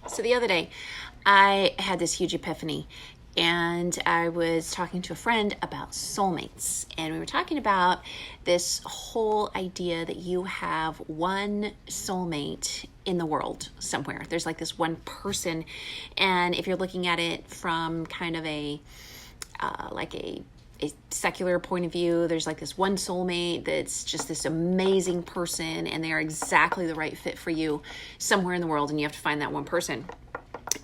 So the other day, I had this huge epiphany, and I was talking to a friend about soulmates, and we were talking about this whole idea that you have one soulmate in the world somewhere. There's like this one person, and if you're looking at it from kind of a secular point of view, there's like this one soulmate that's just this amazing person, and they are exactly the right fit for you somewhere in the world, and you have to find that one person.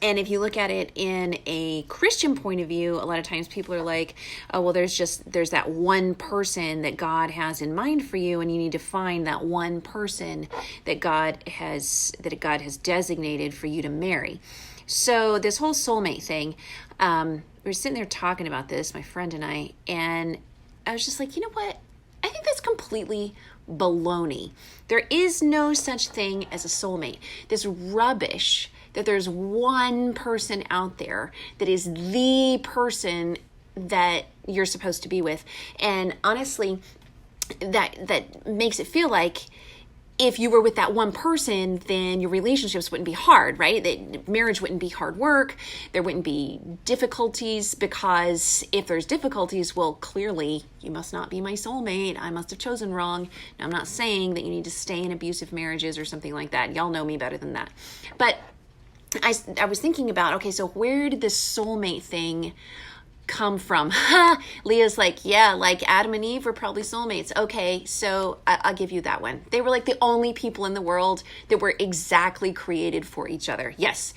And if you look at it in a Christian point of view, a lot of times people are like, oh, well, there's that one person that God has in mind for you, and you need to find that one person that God has designated for you to marry. So this whole soulmate thing, we were sitting there talking about this, my friend and I was just like, you know what? I think that's completely baloney. There is no such thing as a soulmate. This rubbish that there's one person out there that is the person that you're supposed to be with. And honestly, that makes it feel like if you were with that one person, then your relationships wouldn't be hard, right? That marriage wouldn't be hard work. There wouldn't be difficulties, because if there's difficulties, well, clearly you must not be my soulmate. I must have chosen wrong. Now, I'm not saying that you need to stay in abusive marriages or something like that. Y'all know me better than that. But I was thinking about, okay, so where did this soulmate thing come from? Leah's like, yeah, like Adam and Eve were probably soulmates. Okay, so I'll give you that one. They were like the only people in the world that were exactly created for each other. Yes,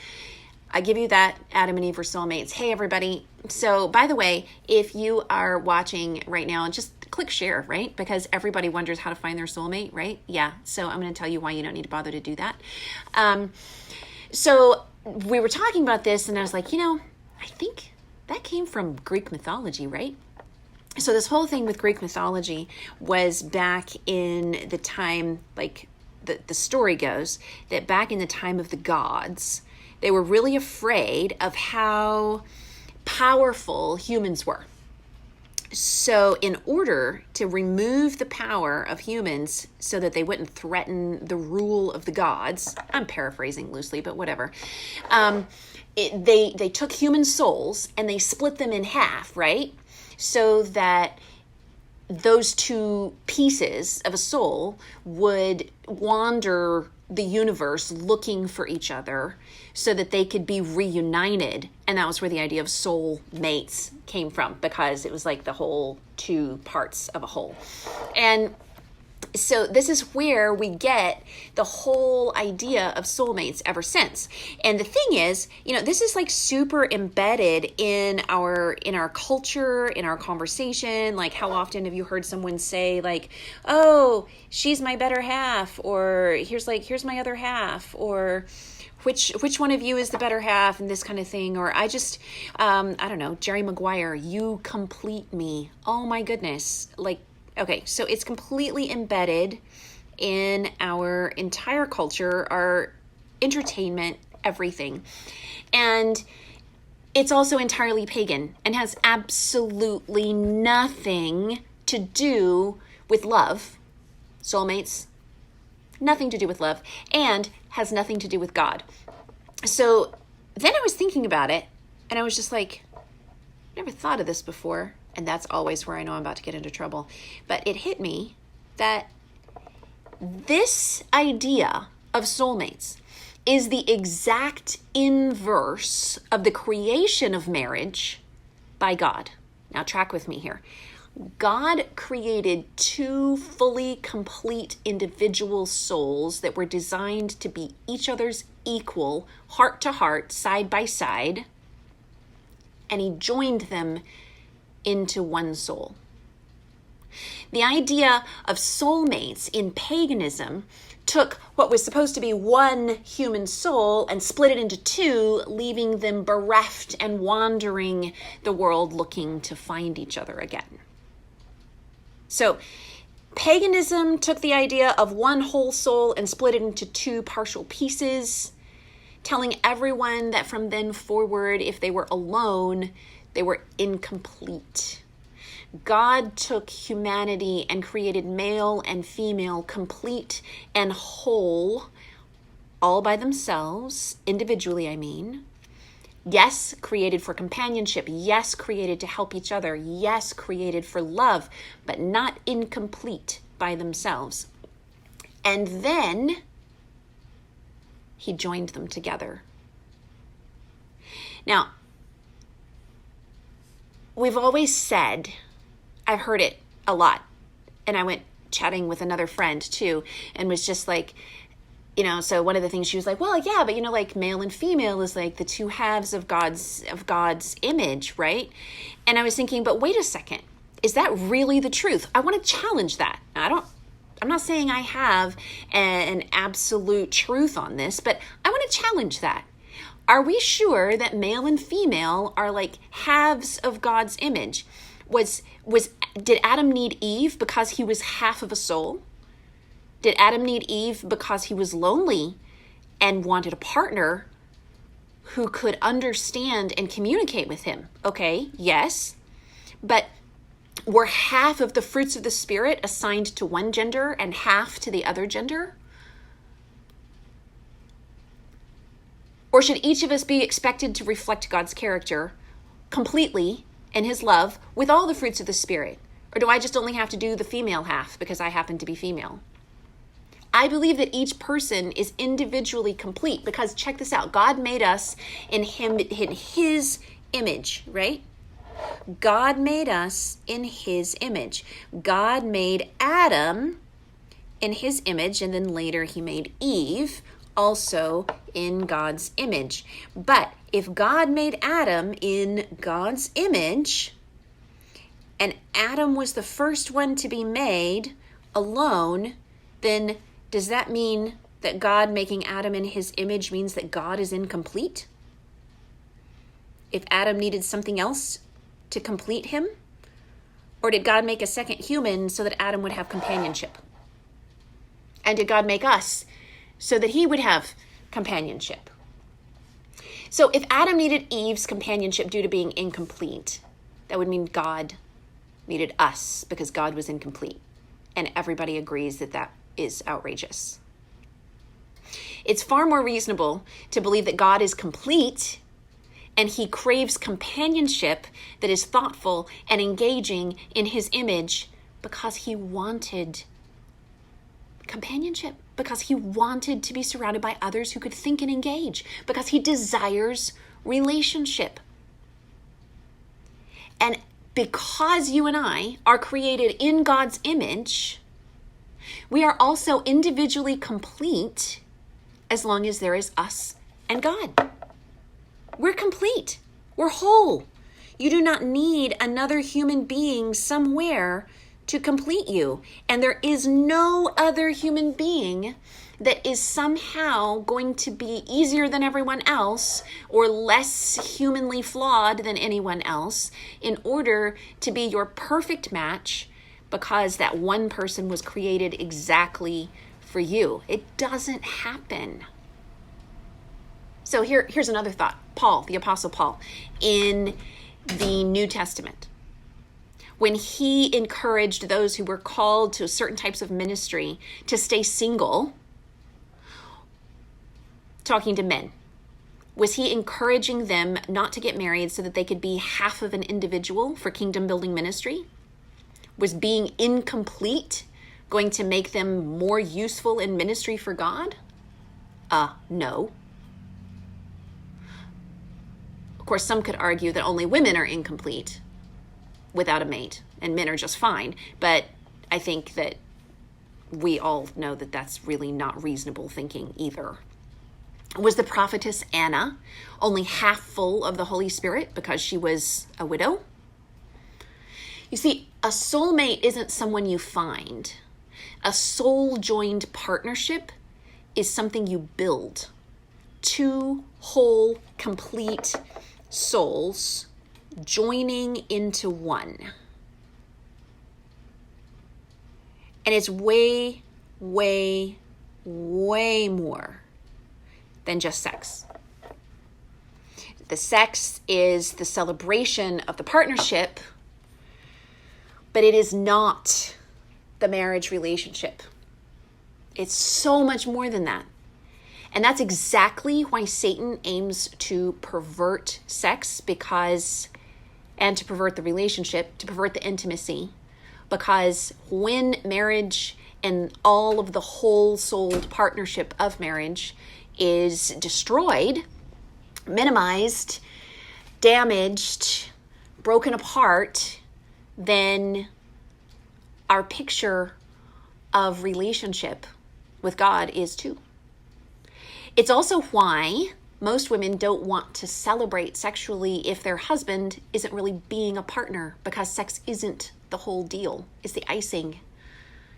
I give you that. Adam and Eve were soulmates. Hey, everybody. So, by the way, if you are watching right now, just click share, right? Because everybody wonders how to find their soulmate, right? Yeah, so I'm going to tell you why you don't need to bother to do that. So we were talking about this, and I was like, I think that came from Greek mythology, right? So this whole thing with Greek mythology was back in the time, like the story goes, that back in the time of the gods, they were really afraid of how powerful humans were. So in order to remove the power of humans so that they wouldn't threaten the rule of the gods, I'm paraphrasing loosely, but whatever, they took human souls and they split them in half, right? So that those two pieces of a soul would wander the universe looking for each other so that they could be reunited. And that was where the idea of soul mates came from, because it was like the whole two parts of a whole. And so this is where we get the whole idea of soulmates ever since. And the thing is, this is like super embedded in our culture, in our conversation. Like, how often have you heard someone say like, oh, she's my better half, or here's my other half, or which one of you is the better half, and this kind of thing. Or I don't know, Jerry Maguire, you complete me. Oh my goodness. Like, okay, so it's completely embedded in our entire culture, our entertainment, everything. And it's also entirely pagan and has absolutely nothing to do with love. Soulmates, nothing to do with love, and has nothing to do with God. So then I was thinking about it, and I was just like, never thought of this before. And that's always where I know I'm about to get into trouble. But it hit me that this idea of soulmates is the exact inverse of the creation of marriage by God. Now, track with me here. God created two fully complete individual souls that were designed to be each other's equal, heart to heart, side by side. And he joined them into one soul. The idea of soulmates in paganism took what was supposed to be one human soul and split it into two, leaving them bereft and wandering the world looking to find each other again. So paganism took the idea of one whole soul and split it into two partial pieces, telling everyone that from then forward, if they were alone, they were incomplete. God took humanity and created male and female, complete and whole, all by themselves, individually, I mean. Yes, created for companionship. Yes, created to help each other. Yes, created for love, but not incomplete by themselves. And then he joined them together. Now, we've always said, I've heard it a lot, and I went chatting with another friend too, and was just like, so one of the things she was like, well, yeah, but like male and female is like the two halves of God's image, right? And I was thinking, but wait a second, is that really the truth? I want to challenge that. I'm not saying I have an absolute truth on this, but I want to challenge that. Are we sure that male and female are like halves of God's image? Did Adam need Eve because he was half of a soul? Did Adam need Eve because he was lonely and wanted a partner who could understand and communicate with him? Okay, yes. But were half of the fruits of the Spirit assigned to one gender and half to the other gender? Or should each of us be expected to reflect God's character completely in his love with all the fruits of the Spirit? Or do I just only have to do the female half because I happen to be female? I believe that each person is individually complete because check this out. God made us in his image, right? God made us in his image. God made Adam in his image, and then later he made Eve also in God's image. But if God made Adam in God's image, and Adam was the first one to be made alone, then does that mean that God making Adam in his image means that God is incomplete? If Adam needed something else to complete him? Or did God make a second human so that Adam would have companionship? And did God make us so that he would have companionship? So if Adam needed Eve's companionship due to being incomplete, that would mean God needed us because God was incomplete. And everybody agrees that that is outrageous. It's far more reasonable to believe that God is complete and he craves companionship that is thoughtful and engaging in his image because he wanted companionship, because he wanted to be surrounded by others who could think and engage, because he desires relationship. And because you and I are created in God's image, we are also individually complete as long as there is us and God. We're complete. We're whole. You do not need another human being somewhere to complete you. And there is no other human being that is somehow going to be easier than everyone else or less humanly flawed than anyone else in order to be your perfect match because that one person was created exactly for you. It doesn't happen. So here's another thought. Paul, the Apostle Paul, in the New Testament, when he encouraged those who were called to certain types of ministry to stay single, talking to men, was he encouraging them not to get married so that they could be half of an individual for kingdom building ministry? Was being incomplete going to make them more useful in ministry for God? No. Of course, some could argue that only women are incomplete without a mate and men are just fine. But I think that we all know that that's really not reasonable thinking either. Was the prophetess Anna only half full of the Holy Spirit because she was a widow? You see, a soulmate isn't someone you find. A soul-joined partnership is something you build. Two whole, complete souls joining into one. And it's way, way, way more than just sex. The sex is the celebration of the partnership, but it is not the marriage relationship. It's so much more than that. And that's exactly why Satan aims to pervert sex, and to pervert the relationship, to pervert the intimacy, because when marriage and all of the whole-souled partnership of marriage is destroyed, minimized, damaged, broken apart, then our picture of relationship with God is too. It's also why most women don't want to celebrate sexually if their husband isn't really being a partner, because sex isn't the whole deal. It's the icing.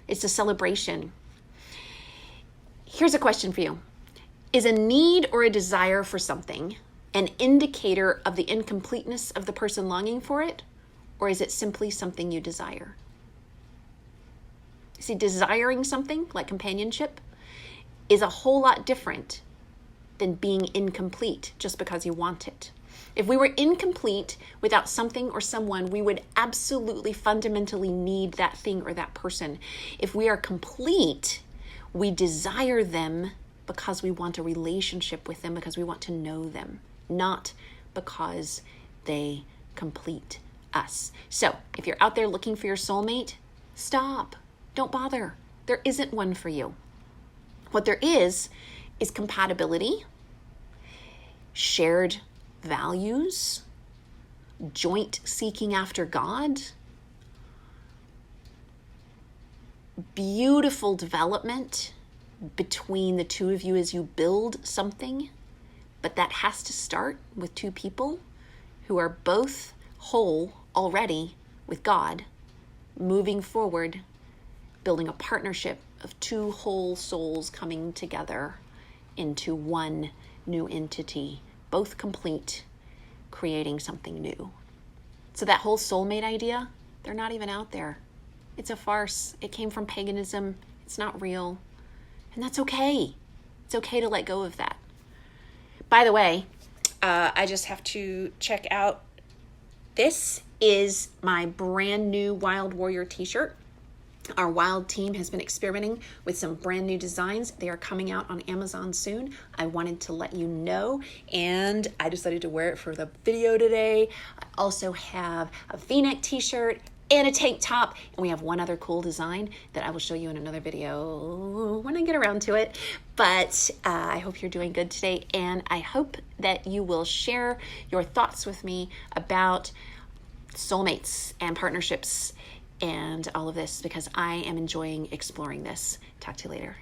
It's the celebration. Here's a question for you. Is a need or a desire for something an indicator of the incompleteness of the person longing for it, or is it simply something you desire? See, desiring something like companionship is a whole lot different than being incomplete just because you want it. If we were incomplete without something or someone, we would absolutely fundamentally need that thing or that person. If we are complete, we desire them because we want a relationship with them, because we want to know them, not because they complete us. So if you're out there looking for your soulmate, stop. Don't bother. There isn't one for you. What there is compatibility, shared values, joint seeking after God, beautiful development between the two of you as you build something. But that has to start with two people who are both whole already with God, moving forward, building a partnership of two whole souls coming together into one new entity, both complete, creating something new. So that whole soulmate idea, they're not even out there. It's a farce. It came from paganism. It's not real. And that's okay. It's okay to let go of that. By the way, I just have to check out, this is my brand new Wild Warrior t-shirt. Our Wild team has been experimenting with some brand new designs. They are coming out on Amazon soon. I wanted to let you know, and I decided to wear it for the video today. I also have a V-neck t-shirt and a tank top, and we have one other cool design that I will show you in another video when I get around to it. But I hope you're doing good today, and I hope that you will share your thoughts with me about soulmates and partnerships and all of this, because I am enjoying exploring this. Talk to you later.